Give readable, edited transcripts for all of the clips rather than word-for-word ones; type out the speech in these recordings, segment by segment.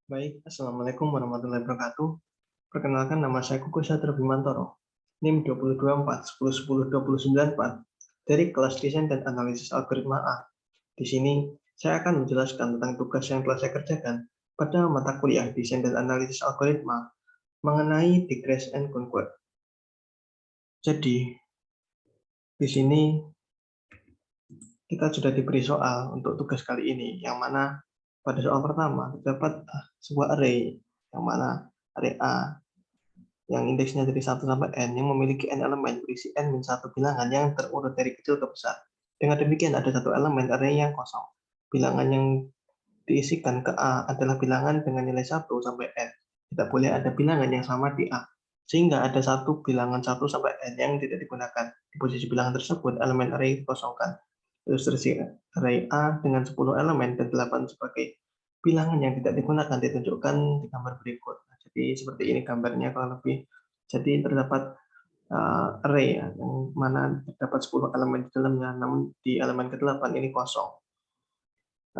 Baik, Assalamualaikum warahmatullahi wabarakatuh. Perkenalkan nama saya Kuku Satrio Bimantoro, NIM 224 10 10 20 9 4 dari kelas Desain dan Analisis Algoritma A. Di sini, saya akan menjelaskan tentang tugas yang telah saya kerjakan pada mata kuliah Desain dan Analisis Algoritma mengenai Digress and Conquer. Jadi, di sini kita sudah diberi soal untuk tugas kali ini, yang mana pada soal pertama terdapat sebuah array, yang mana array A yang indeksnya dari 1 sampai n yang memiliki n elemen berisi n-1 bilangan yang terurut dari kecil ke besar. Dengan demikian ada satu elemen array yang kosong. Bilangan yang diisikan ke A adalah bilangan dengan nilai 1 sampai n. Tidak boleh ada bilangan yang sama di A. Sehingga ada satu bilangan 1 sampai n yang tidak digunakan. Di posisi bilangan tersebut, elemen array dikosongkan. Ilustrasi array A dengan 10 elemen dan 8 sebagai bilangan yang tidak digunakan ditunjukkan di gambar berikut. Jadi seperti ini gambarnya kalau lebih. Jadi terdapat array ya, yang mana terdapat 10 elemen di dalamnya, namun di elemen ke-8 ini kosong.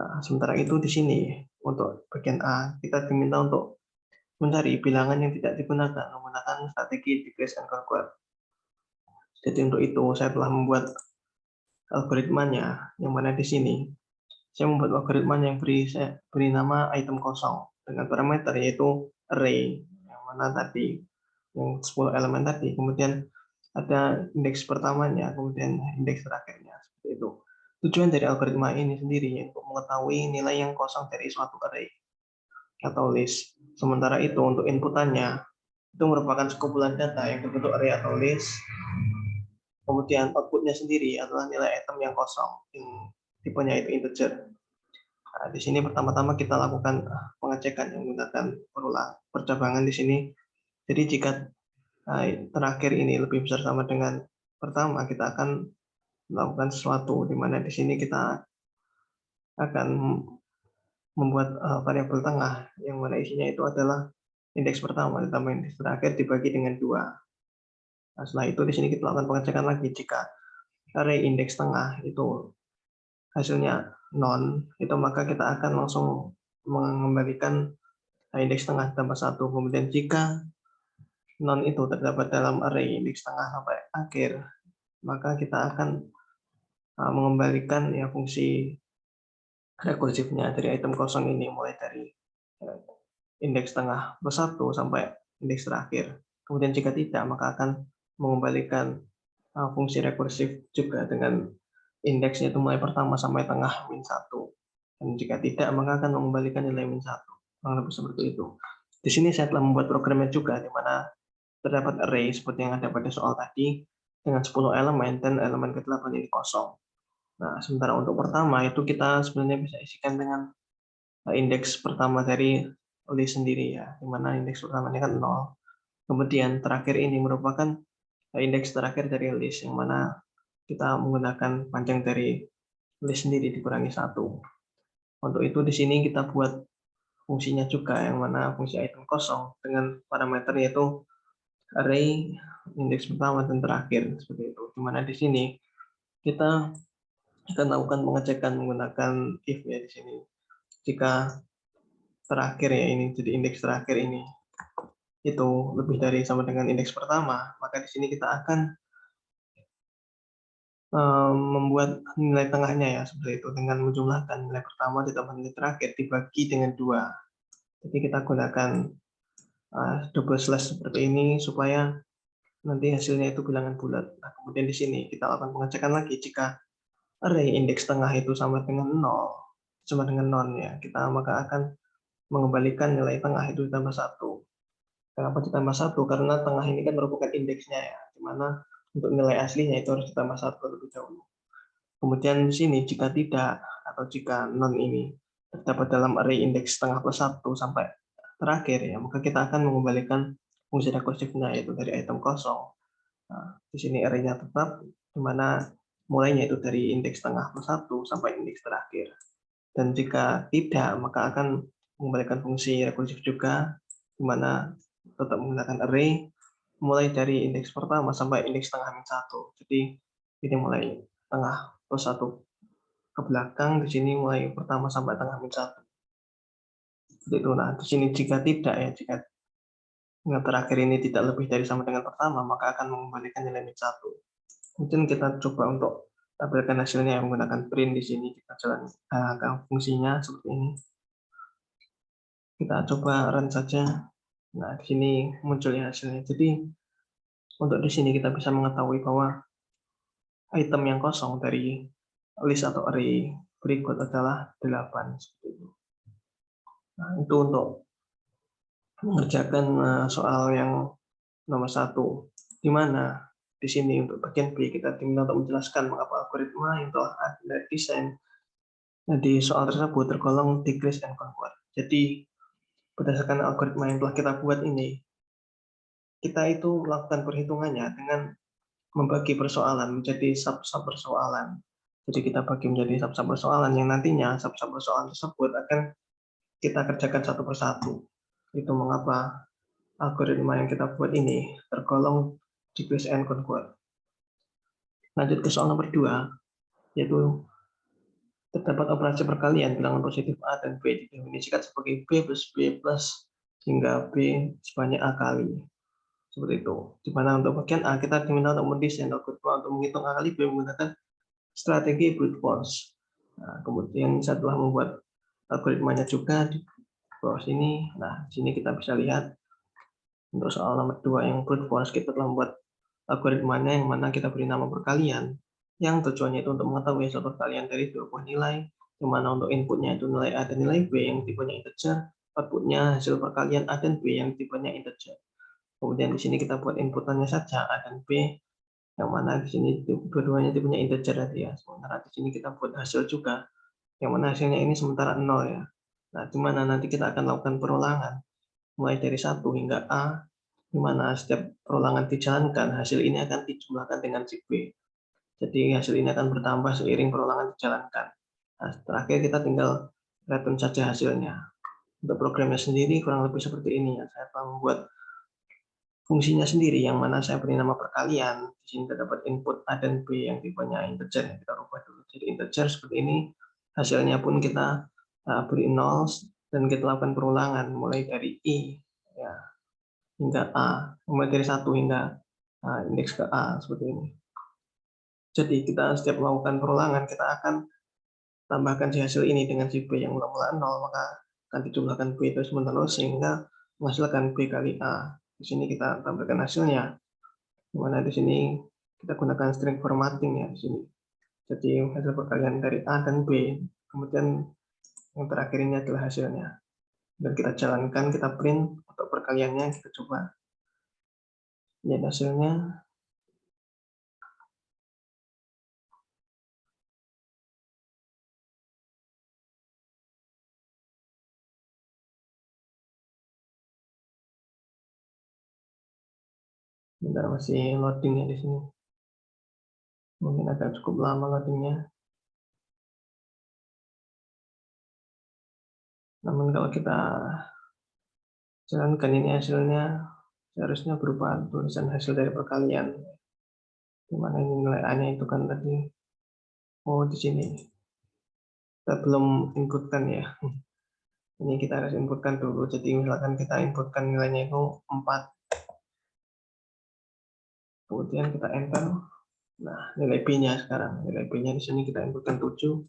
Nah, sementara itu di sini untuk bagian A kita diminta untuk mencari bilangan yang tidak digunakan menggunakan strategi Digress and Conquer. Jadi untuk itu saya telah membuat algoritmanya, yang mana di sini saya membuat algoritma yang beri nama item kosong dengan parameter yaitu array, yang mana tadi yang 10 elemen tadi, kemudian ada indeks pertamanya, kemudian indeks terakhirnya, seperti itu. Tujuan dari algoritma ini sendiri untuk mengetahui nilai yang kosong dari suatu array atau list. Sementara itu untuk inputannya itu merupakan sekumpulan data yang berbentuk array atau list. Kemudian outputnya sendiri adalah nilai item yang kosong, yang tipenya itu integer. Nah, di sini pertama-tama kita lakukan pengecekan yang menggunakan percabangan di sini. Jadi jika terakhir ini lebih besar sama dengan pertama, kita akan melakukan sesuatu, di mana di sini kita akan membuat variabel tengah, yang mana isinya itu adalah indeks pertama ditambah indeks terakhir dibagi dengan 2. Nah, setelah itu di sini kita lakukan pengecekan lagi. Jika array indeks tengah itu hasilnya non, itu maka kita akan langsung mengembalikan indeks tengah tambah 1. Kemudian jika non itu terdapat dalam array indeks tengah sampai akhir, maka kita akan mengembalikan ya fungsi rekursifnya dari item kosong ini, mulai dari indeks tengah plus 1 sampai indeks terakhir. Kemudian jika tidak, maka akan mengembalikan fungsi rekursif juga dengan indeksnya itu mulai pertama sampai tengah min 1. Dan jika tidak, maka akan mengembalikan nilai min 1. Lebih seperti itu. Di sini saya telah membuat programnya juga, di mana terdapat array seperti yang ada pada soal tadi, dengan 10 elemen, dan elemen ke-8 ini kosong. Nah, sementara untuk pertama itu kita sebenarnya bisa isikan dengan indeks pertama dari list sendiri ya, di mana indeks pertamanya kan 0. Kemudian terakhir ini merupakan indeks terakhir dari list, yang mana kita menggunakan panjang dari list sendiri dikurangi 1. Untuk itu di sini kita buat fungsinya juga, yang mana fungsi item kosong dengan parameter yaitu array indeks pertama dan terakhir, seperti itu. Di mana di sini kita akan lakukan pengecekan menggunakan if ya di sini. Jika terakhir ya ini, jadi indeks terakhir ini itu lebih dari sama dengan indeks pertama, maka di sini kita akan membuat nilai tengahnya ya seperti itu, dengan menjumlahkan nilai pertama ditambah nilai terakhir dibagi dengan 2. Jadi kita gunakan double slash seperti ini supaya nanti hasilnya itu bilangan bulat. Nah, kemudian di sini kita lakukan pengecekan lagi. Jika array indeks tengah itu sama dengan 0, sama dengan non ya, kita maka akan mengembalikan nilai tengah itu ditambah 1. Kenapa ditambah 1? Karena tengah ini kan merupakan indeksnya ya, di mana untuk nilai aslinya itu harus ditambah 1 terlebih dahulu. Kemudian di sini jika tidak, atau jika non ini terdapat dalam array indeks tengah plus 1 sampai terakhir ya, maka kita akan mengembalikan fungsi rekursifnya yaitu dari item kosong. Nah, di sini array-nya tetap, di mana mulainya itu dari indeks tengah plus 1 sampai indeks terakhir. Dan jika tidak, maka akan mengembalikan fungsi rekursif juga, di mana tetap menggunakan array mulai dari indeks pertama sampai indeks tengah min 1. Jadi ini mulai tengah plus 1 ke belakang, di sini mulai pertama sampai tengah min 1. Seperti itu. Nah, di sini jika tidak ya, jika yang terakhir ini tidak lebih dari sama dengan pertama, maka akan mengembalikan nilai min 1. Kemudian kita coba untuk tampilkan hasilnya menggunakan print di sini. Kita jalankan fungsinya seperti ini. Kita coba run saja. Nah, di sini munculnya hasilnya. Jadi, untuk di sini kita bisa mengetahui bahwa item yang kosong dari list atau array berikut adalah 8. Seperti itu. Nah, itu untuk mengerjakan soal yang nomor 1, di mana di sini untuk bagian B kita diminta untuk menjelaskan mengapa algoritma yang telah Anda desain di soal tersebut tergolong decrease and convert. Jadi berdasarkan algoritma yang telah kita buat ini, kita itu melakukan perhitungannya dengan membagi persoalan menjadi sub-sub persoalan. Jadi kita bagi menjadi sub-sub persoalan yang nantinya sub-sub persoalan tersebut akan kita kerjakan satu persatu. Itu mengapa algoritma yang kita buat ini tergolong decrease and convert. Lanjut ke soal nomor 2, yaitu terdapat operasi perkalian bilangan positif A dan B didefinisikan sebagai B plus B plus hingga B sebanyak A kali. Seperti itu. Di mana untuk bagian A kita diminta untuk mendesain algoritma untuk menghitung A kali B menggunakan strategi brute force. Nah, kemudian setelah membuat algoritmanya juga di bawah sini. Nah, di sini kita bisa lihat untuk soal nomor 2 yang brute force kita telah membuat algoritmanya yang mana kita beri nama perkalian, yang tujuannya itu untuk mengetahui hasil perkalian dari dua buah nilai, yang mana untuk inputnya itu nilai A dan nilai B yang tipenya integer, outputnya hasil perkalian A dan B yang tipenya integer. Kemudian di sini kita buat inputannya saja A dan B, yang mana di sini dua-duanya tipenya integer tadi ya. Sementara di sini kita buat hasil juga, yang mana hasilnya ini sementara 0 ya. Nah, di mana nanti kita akan lakukan perulangan mulai dari 1 hingga A, di mana setiap perulangan dijalankan, hasil ini akan dijumlahkan dengan si B. Jadi hasil ini akan bertambah seiring perulangan dijalankan. Nah, terakhir kita tinggal return saja hasilnya. Untuk programnya sendiri kurang lebih seperti ini ya. Saya telah membuat fungsinya sendiri yang mana saya beri nama perkalian. Di sini terdapat input A dan B yang tipenya integer. Kita rubah dulu jadi integer seperti ini. Hasilnya pun kita beri 0 dan kita lakukan perulangan mulai dari I ya, hingga A, mulai dari 1 hingga indeks ke A seperti ini. Jadi kita setiap melakukan perulangan kita akan tambahkan si hasil ini dengan si B yang mula-mula 0, maka akan dijumlahkan B terus menerus sehingga menghasilkan B kali A. Di sini kita tampilkan hasilnya, di mana di sini kita gunakan string formatting ya di sini. Jadi hasil perkalian dari A dan B, kemudian yang terakhir ini adalah hasilnya. Dan kita jalankan, kita print untuk perkaliannya, kita coba lihat hasilnya. Bentar, masih loading ya di sini. Mungkin agak cukup lama loadingnya. Namun kalau kita jalankan ini hasilnya seharusnya berupa tulisan hasil dari perkalian. Di mana ini nilai A-nya itu kan tadi. Oh, di sini. Kita belum inputkan ya. Ini kita harus inputkan dulu. Jadi misalkan kita inputkan nilainya itu 4. Kemudian kita enter. Nah, nilai B-nya sekarang. Nilai B-nya di sini kita inputkan 7.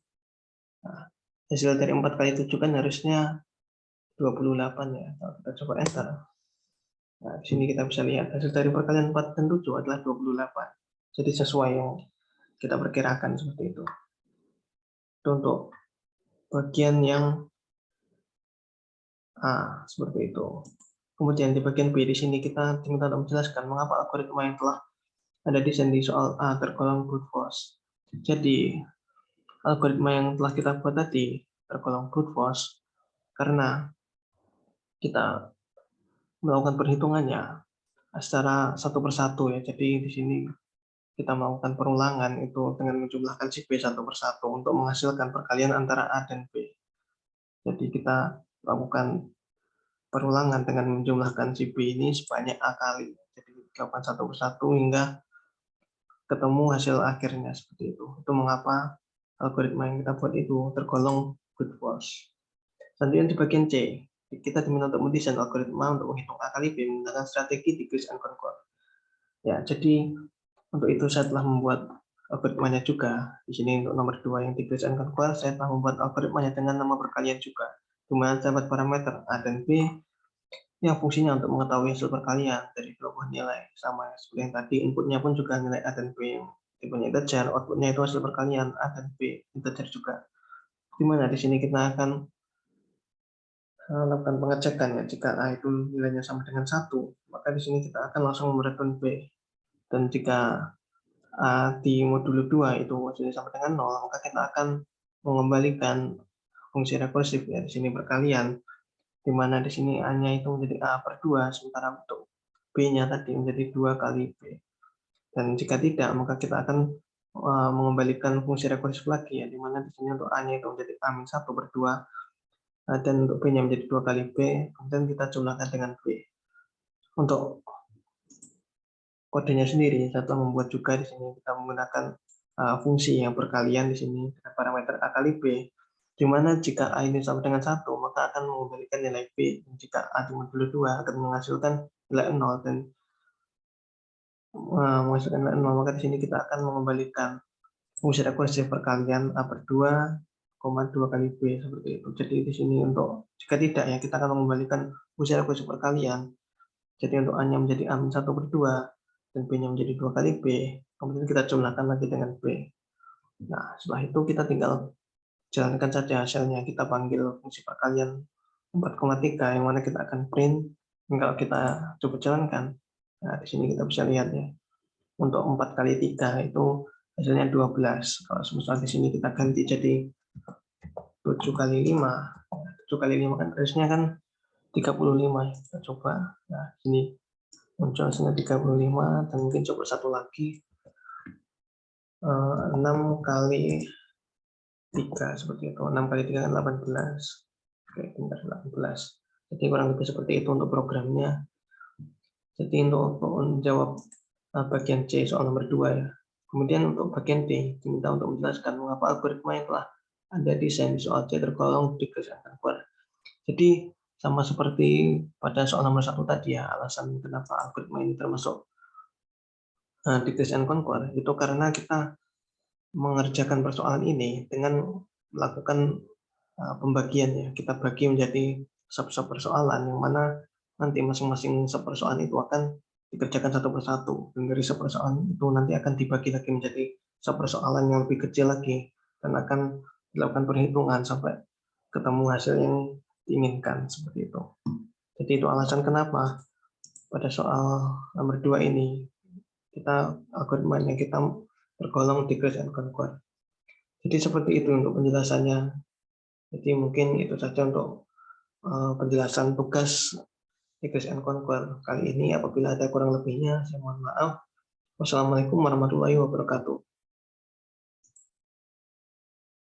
Nah, hasil dari 4 kali 7 kan harusnya 28 ya. Kalau kita coba enter. Nah, di sini kita bisa lihat hasil dari perkalian 4 dan 7 adalah 28. Jadi sesuai yang kita perkirakan seperti itu. Itu untuk bagian yang A, seperti itu. Kemudian di bagian B di sini kita diminta untuk menjelaskan mengapa algoritma yang telah Anda desain di soal A tergolong brute force. Jadi, algoritma yang telah kita buat tadi tergolong brute force karena kita melakukan perhitungannya secara satu persatu ya. Jadi di sini kita melakukan perulangan itu dengan menjumlahkan si B satu persatu untuk menghasilkan perkalian antara A dan B. Jadi kita lakukan perulangan dengan menjumlahkan si B ini sebanyak A kali. Jadi dilakukan satu persatu hingga ketemu hasil akhirnya seperti itu. Itu mengapa algoritma yang kita buat itu tergolong brute force. Selanjutnya di bagian C. kita diminta untuk mendesain algoritma untuk menghitung A kali B menggunakan strategi decrease and conquer. Ya, jadi untuk itu saya telah membuat algoritmanya juga. Di sini untuk nomor 2 yang decrease and conquer, saya telah membuat algoritmanya dengan nama perkalian juga. Di mana terdapat parameter A dan B yang fungsinya untuk mengetahui hasil perkalian dari dua buah nilai. Sama seperti yang tadi, inputnya pun juga nilai A dan B yang tipenya integer, outputnya itu hasil perkalian A dan B integer juga. Di mana di sini kita akan lakukan pengecekan ya, jika A itu nilainya sama dengan 1, maka di sini kita akan langsung mereturn B. Dan jika A di modulo 2 itu hasilnya sama dengan 0, maka kita akan mengembalikan fungsi rekursif ya, di sini perkalian, di mana di sini A-nya itu menjadi A per 2, sementara untuk B-nya tadi menjadi 2 kali B. Dan jika tidak, maka kita akan mengembalikan fungsi rekursif lagi ya, di mana di sini untuk A-nya itu menjadi A-1 per 2, dan untuk B-nya menjadi 2 kali B, kemudian kita jumlahkan dengan B. Untuk kodenya sendiri, saya telah membuat juga di sini kita menggunakan fungsi yang perkalian di sini dengan parameter A kali B, di mana jika A ini sama dengan 1, maka akan mengembalikan nilai B. Jika A di modulo 2 akan menghasilkan nilai 0, dan menghasilkan nilai 0, maka di sini kita akan mengembalikan fungsi rekursif perkalian A per 2, 2 kali B, seperti itu. Jadi di sini untuk jika tidak ya, kita akan mengembalikan fungsi rekursif perkalian. Jadi untuk A-nya menjadi A-1 per 2, dan B-nya menjadi 2 kali B, kemudian kita jumlahkan lagi dengan B. Nah, setelah itu kita tinggal jalankan saja hasilnya. Kita panggil fungsi perkalian 4,3, yang mana kita akan print. Kalau kita coba jalankan, nah di sini kita bisa lihat ya, untuk 4 kali 3 itu hasilnya 12. Kalau semisal di sini kita ganti jadi 7 kali 5, 7 kali 5 kan harusnya kan 35. Kita coba, nah ini muncul hasilnya 35, dan mungkin coba satu lagi, 6 kali 3 seperti itu. 6 kali 3 kan 18. Oke, bentar, 18. Jadi kurang lebih seperti itu untuk programnya. Jadi untuk menjawab bagian C soal nomor 2 ya. Kemudian untuk bagian D diminta untuk menjelaskan mengapa algoritma yang telah Anda desain di soal C tergolong decrease and conquer. Jadi sama seperti pada soal nomor 1 tadi ya, alasan kenapa algoritma ini termasuk decrease and conquer itu karena kita mengerjakan persoalan ini dengan melakukan pembagian ya. Kita bagi menjadi sub-sub persoalan, yang mana nanti masing-masing sub persoalan itu akan dikerjakan satu persatu. Dan dari sub persoalan itu nanti akan dibagi lagi menjadi sub persoalan yang lebih kecil lagi, dan akan dilakukan perhitungan sampai ketemu hasil yang diinginkan, seperti itu. Jadi itu alasan kenapa pada soal nomor 2 ini kita algoritmanya kita tergolong decrease and conquer. Jadi seperti itu untuk penjelasannya. Jadi mungkin itu saja untuk penjelasan tugas decrease and conquer kali ini. Apabila ada kurang lebihnya, saya mohon maaf. Wassalamualaikum warahmatullahi wabarakatuh.